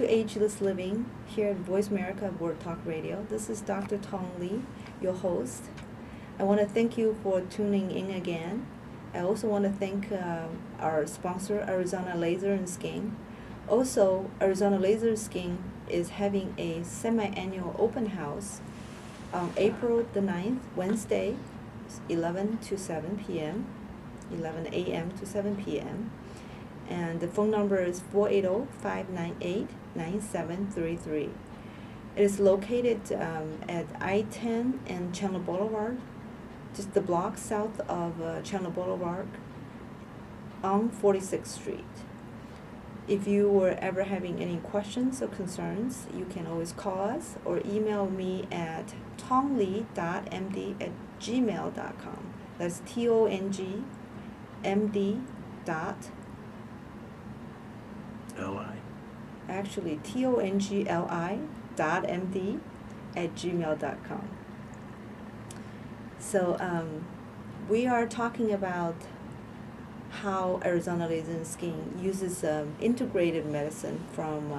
to Ageless Living here at Voice America Word Talk Radio. This is Dr. Tong Li, your host. I want to thank you for tuning in again. I also want to thank our sponsor, Arizona Laser and Skin. Also, Arizona Laser and Skin is having a semi-annual open house on April the 9th, Wednesday, 11 to 7 p.m., 11 a.m. to 7 p.m. And the phone number is 480-598-9733. It is located at I-10 and Chandler Boulevard, just the block south of Chandler Boulevard on 46th Street. If you were ever having any questions or concerns, you can always call us or email me at tongli.md@gmail.com. That's TONGMD dot L-I. actually TONGLI.MD@gmail.com. So we are talking about how Arizona Laser and Skin uses integrated medicine from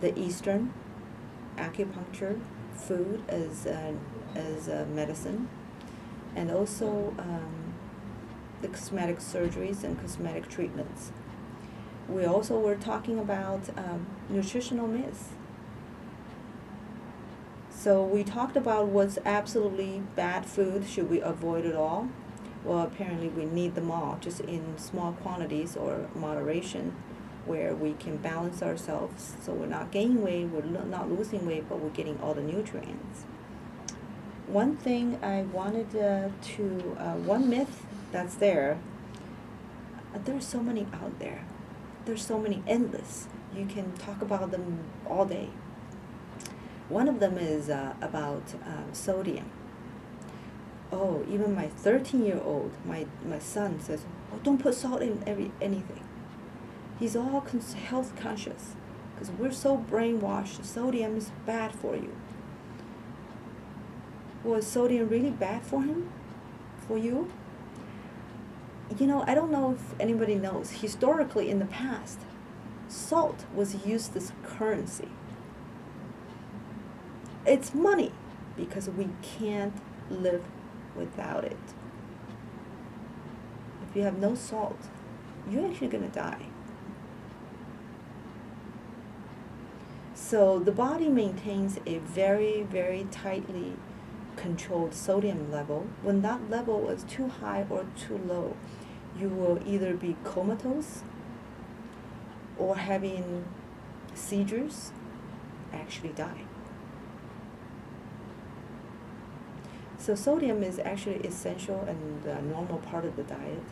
the Eastern acupuncture, food as medicine, and also the cosmetic surgeries and cosmetic treatments. We also were talking about nutritional myths. So we talked about what's absolutely bad food, should we avoid it all? Well, apparently we need them all, just in small quantities or moderation, where we can balance ourselves so we're not gaining weight, we're not losing weight, but we're getting all the nutrients. One thing I wanted one myth that's there's so many out there. There's so many, endless. You can talk about them all day. One of them is about sodium. Oh, even my 13-year-old, my son says, oh, don't put salt in anything. He's all health conscious because we're so brainwashed. Sodium is bad for you. Was sodium really bad for him? For you? You know, I don't know if anybody knows. Historically, in the past, salt was used as currency. It's money because we can't live without it. If you have no salt, you're actually going to die. So the body maintains a very, very tightly controlled sodium level. When that level is too high or too low, you will either be comatose or having seizures, actually die. So sodium is actually essential and a normal part of the diet.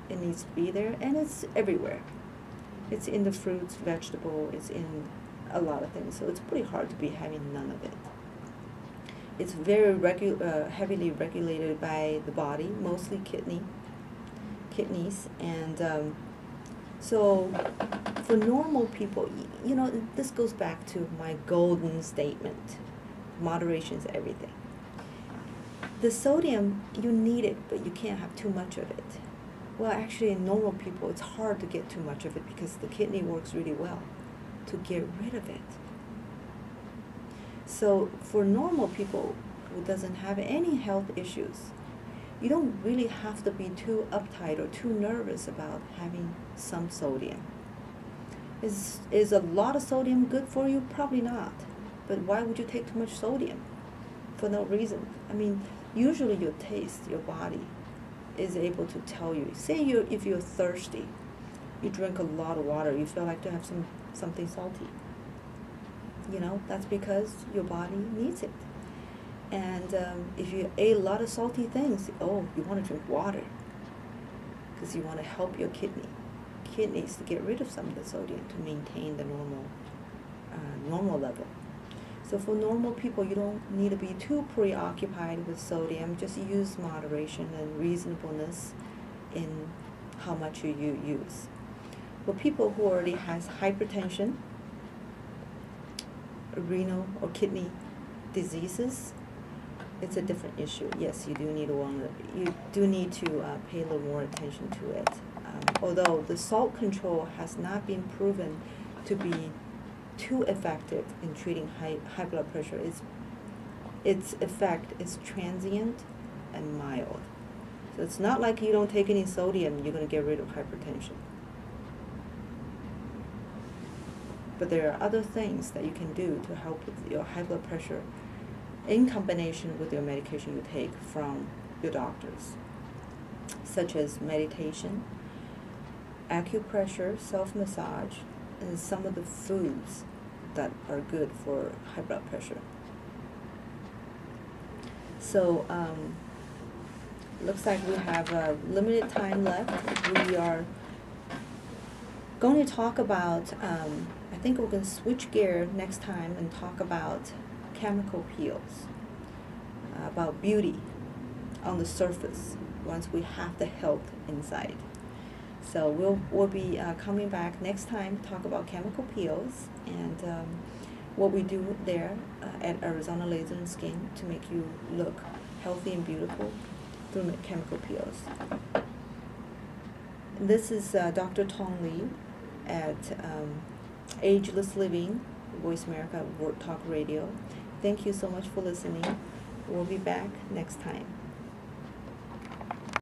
It needs to be there, and it's everywhere. It's in the fruits, vegetable, it's in a lot of things, so it's pretty hard to be having none of it. It's very heavily regulated by the body, mostly kidneys, and so for normal people, you know, this goes back to my golden statement: moderation is everything. The sodium, you need it, but you can't have too much of it. Well, actually, in normal people, it's hard to get too much of it because the kidney works really well to get rid of it. So for normal people who doesn't have any health issues, you don't really have to be too uptight or too nervous about having some sodium. Is a lot of sodium good for you? Probably not. But why would you take too much sodium? For no reason. I mean, usually your taste, your body is able to tell you. Say if you're thirsty, you drink a lot of water, you feel like to have something salty. You know, that's because your body needs it. And if you ate a lot of salty things, oh, you want to drink water because you want to help your kidneys to get rid of some of the sodium to maintain the normal level. So for normal people, you don't need to be too preoccupied with sodium. Just use moderation and reasonableness in how much you use. For people who already has hypertension, renal or kidney diseases, it's a different issue. Yes, you do need to pay a little more attention to it. Although the salt control has not been proven to be too effective in treating high blood pressure. Its effect is transient and mild. So it's not like you don't take any sodium, you're going to get rid of hypertension. But there are other things that you can do to help with your high blood pressure in combination with your medication you take from your doctors, such as meditation, acupressure, self-massage, and some of the foods that are good for high blood pressure. So, looks like we have limited time left. We are going to talk about, I think we're going to switch gear next time and talk about chemical peels, about beauty on the surface once we have the health inside. So we'll be coming back next time to talk about chemical peels and what we do there at Arizona Laser and Skin to make you look healthy and beautiful through chemical peels. This is Dr. Tong Lee at Ageless Living, Voice America Talk Radio. Thank you so much for listening. We'll be back next time.